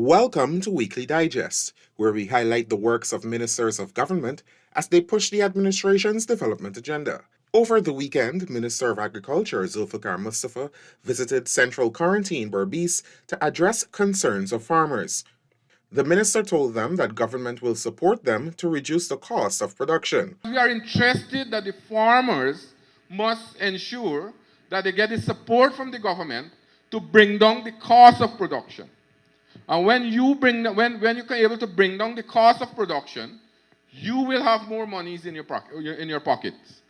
Welcome to Weekly Digest, where we highlight the works of ministers of government as they push the administration's development agenda. Over the weekend, Minister of Agriculture Zulfikar Mustafa visited Central Quarantine Berbice to address concerns of farmers. The minister told them that government will support them to reduce the cost of production. We are interested that the farmers must ensure that they get the support from the government to bring down the cost of production. And when you are able to bring down the cost of production, you will have more monies in your pockets.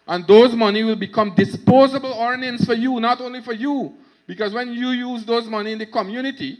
And those money will become disposable earnings for you, not only for you, because when you use those money in the community,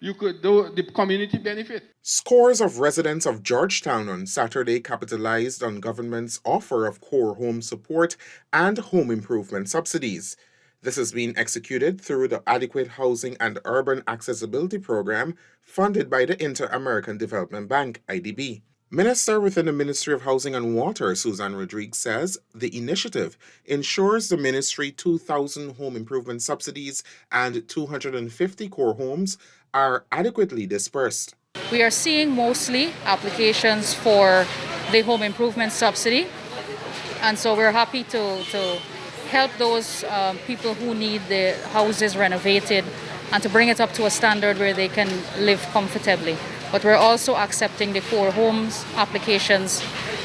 the community benefit. Scores of residents of Georgetown on Saturday capitalized on government's offer of core home support and home improvement subsidies. This is being executed through the Adequate Housing and Urban Accessibility Program funded by the Inter-American Development Bank, IDB. Minister within the Ministry of Housing and Water, Susan Rodriguez, says the initiative ensures the ministry 2,000 home improvement subsidies and 250 core homes are adequately dispersed. We are seeing mostly applications for the home improvement subsidy, and so we're happy to help those people who need the houses renovated and to bring it up to a standard where they can live comfortably. But we're also accepting the core homes applications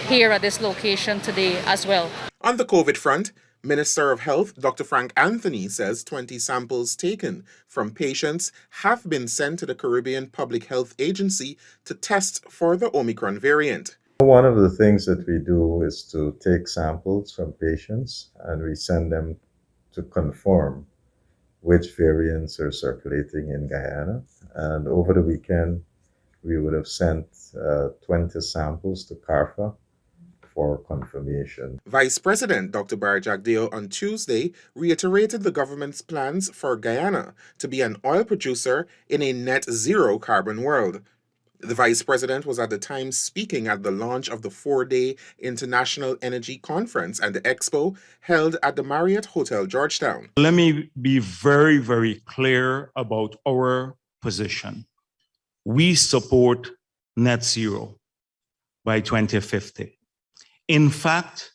here at this location today as well. On the COVID front, Minister of Health Dr. Frank Anthony says 20 samples taken from patients have been sent to the Caribbean Public Health Agency to test for the Omicron variant. One of the things that we do is to take samples from patients and we send them to confirm which variants are circulating in Guyana. And over the weekend, we would have sent 20 samples to CARFA for confirmation. Vice President Dr. Jagdeo on Tuesday reiterated the government's plans for Guyana to be an oil producer in a net zero carbon world. The Vice President was at the time speaking at the launch of the 4-day International Energy Conference and the Expo held at the Marriott Hotel Georgetown. Let me be very, very clear about our position. We support net zero by 2050. In fact,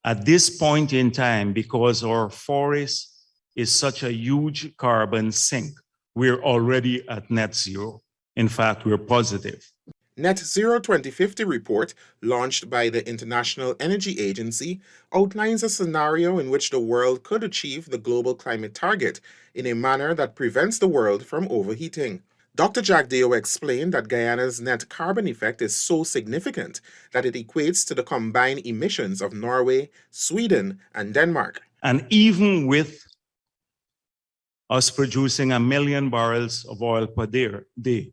at this point in time, because our forest is such a huge carbon sink, we're already at net zero. In fact, we're positive. Net Zero 2050 report, launched by the International Energy Agency, outlines a scenario in which the world could achieve the global climate target in a manner that prevents the world from overheating. Dr. Jagdeo explained that Guyana's net carbon effect is so significant that it equates to the combined emissions of Norway, Sweden, and Denmark. And even with us producing 1 million barrels of oil per day,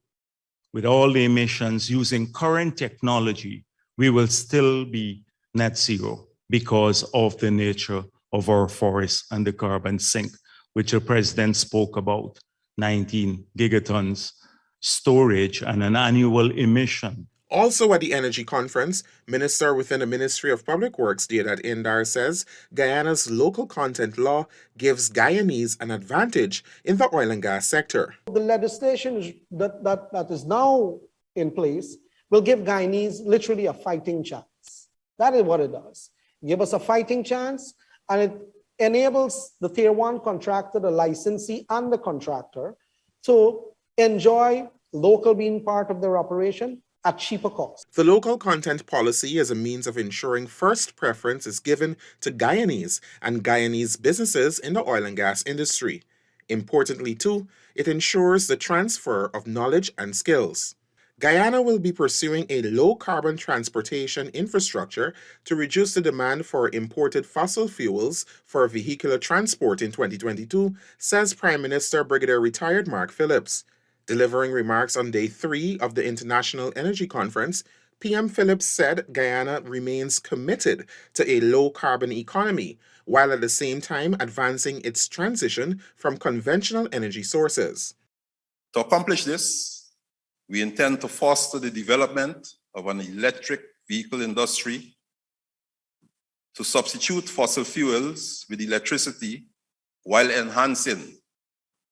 with all the emissions using current technology, we will still be net zero because of the nature of our forests and the carbon sink, which the president spoke about, 19 gigatons storage and an annual emission. Also at the Energy Conference, Minister within the Ministry of Public Works, Deodat Indar, says Guyana's local content law gives Guyanese an advantage in the oil and gas sector. The legislation that is now in place will give Guyanese literally a fighting chance. That is what it does. Give us a fighting chance, and it enables the Tier 1 contractor, the licensee, and the contractor to enjoy local being part of their operation at cheaper cost. The local content policy is a means of ensuring first preference is given to Guyanese and Guyanese businesses in the oil and gas industry. Importantly, too, it ensures the transfer of knowledge and skills. Guyana will be pursuing a low-carbon transportation infrastructure to reduce the demand for imported fossil fuels for vehicular transport in 2022, says Prime Minister Brigadier Retired Mark Phillips. Delivering remarks on Day 3 of the International Energy Conference, PM Phillips said Guyana remains committed to a low-carbon economy, while at the same time advancing its transition from conventional energy sources. To accomplish this, we intend to foster the development of an electric vehicle industry to substitute fossil fuels with electricity while enhancing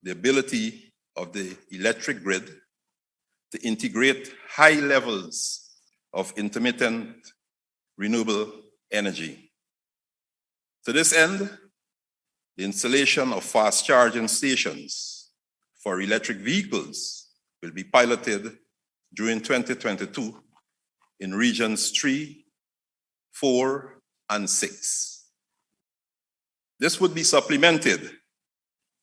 the ability of the electric grid to integrate high levels of intermittent renewable energy. To this end, the installation of fast charging stations for electric vehicles will be piloted during 2022 in regions 3, 4, and 6. This would be supplemented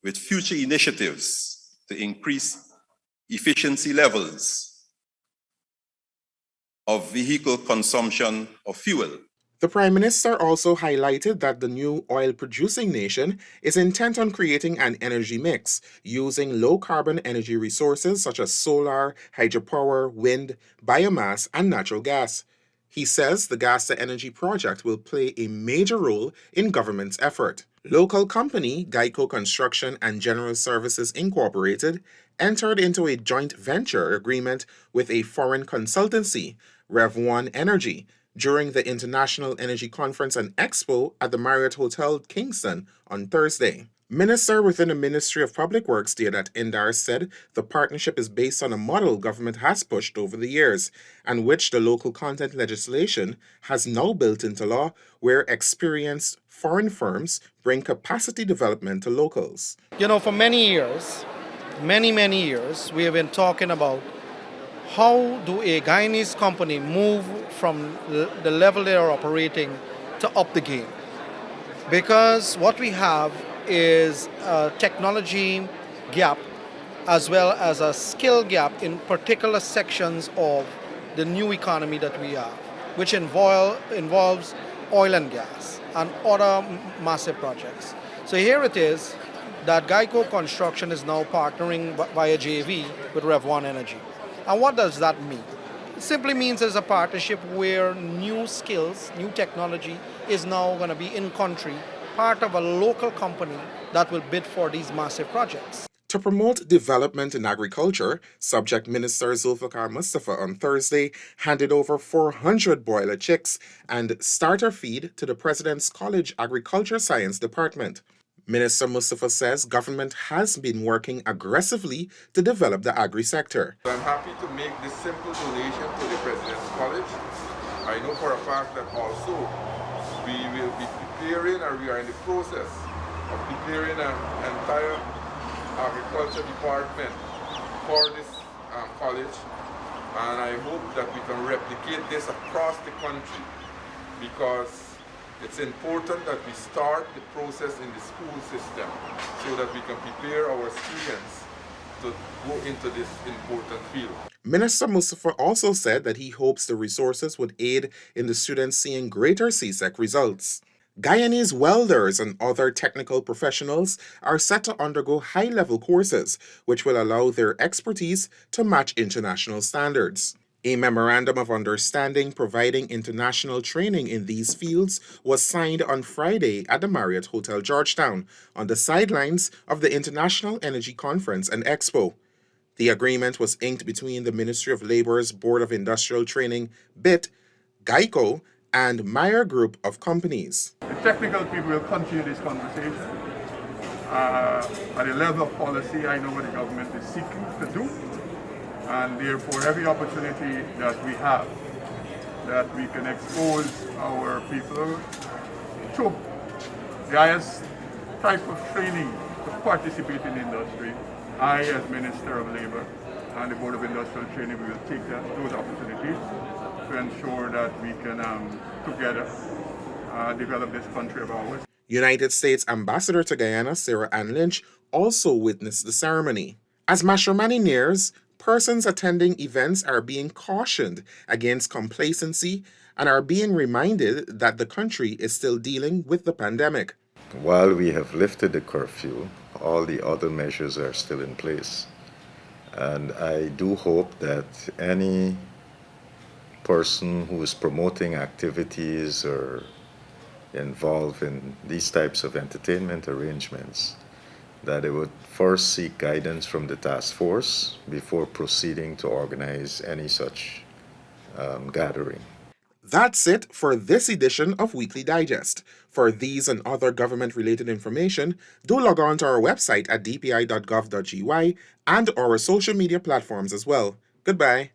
with future initiatives to increase efficiency levels of vehicle consumption of fuel. The Prime Minister also highlighted that the new oil-producing nation is intent on creating an energy mix using low-carbon energy resources such as solar, hydropower, wind, biomass, and natural gas. He says the gas-to-energy project will play a major role in government's effort. Local company Geico Construction and General Services Incorporated entered into a joint venture agreement with a foreign consultancy, gov't Energy, during the International Energy Conference and Expo at the Marriott Hotel Kingston on Thursday. Minister within the Ministry of Public Works, Deodat Indar, said the partnership is based on a model government has pushed over the years, and which the local content legislation has now built into law, where experienced foreign firms bring capacity development to locals. You know, for many years, many years, we have been talking about how do a Guyanese company move from the level they are operating to up the game? Because what we have is a technology gap as well as a skill gap in particular sections of the new economy that we have, which involves oil and gas and other massive projects. So here it is that Geico Construction is now partnering via JV with gov't Energy. And what does that mean? It simply means there's a partnership where new skills, new technology is now going to be in country, part of a local company that will bid for these massive projects. To promote development in agriculture, Subject Minister Zulfikar Mustafa on Thursday handed over 400 broiler chicks and starter feed to the President's College Agriculture Science Department. Minister Mustafa says government has been working aggressively to develop the agri-sector. I'm happy to make this simple donation to the President's College. I know for a fact that also we will be preparing, or we are in the process of preparing an entire agriculture department for this college, and I hope that we can replicate this across the country, because it's important that we start the process in the school system so that we can prepare our students to go into this important field. Minister Mustafa also said that he hopes the resources would aid in the students seeing greater CSEC results. Guyanese welders and other technical professionals are set to undergo high-level courses, which will allow their expertise to match international standards. A memorandum of understanding providing international training in these fields was signed on Friday at the Marriott Hotel Georgetown on the sidelines of the International Energy Conference and Expo. The agreement was inked between the Ministry of Labor's Board of Industrial Training, BIT, Geico, and Meyer Group of Companies. The technical people will continue this conversation. At the level of policy, I know what the government is seeking to do. And therefore, every opportunity that we have, that we can expose our people to the highest type of training to participate in the industry, I, as Minister of Labour and the Board of Industrial Training, we will take those opportunities to ensure that we can together develop this country of ours. United States Ambassador to Guyana, Sarah Ann Lynch, also witnessed the ceremony. As Mashramani nears, persons attending events are being cautioned against complacency and are being reminded that the country is still dealing with the pandemic. While we have lifted the curfew, all the other measures are still in place. And I do hope that any person who is promoting activities or involved in these types of entertainment arrangements, that they would first seek guidance from the task force before proceeding to organize any such gathering. That's it for this edition of Weekly Digest. For these and other government-related information, do log on to our website at dpi.gov.gy and our social media platforms as well. Goodbye.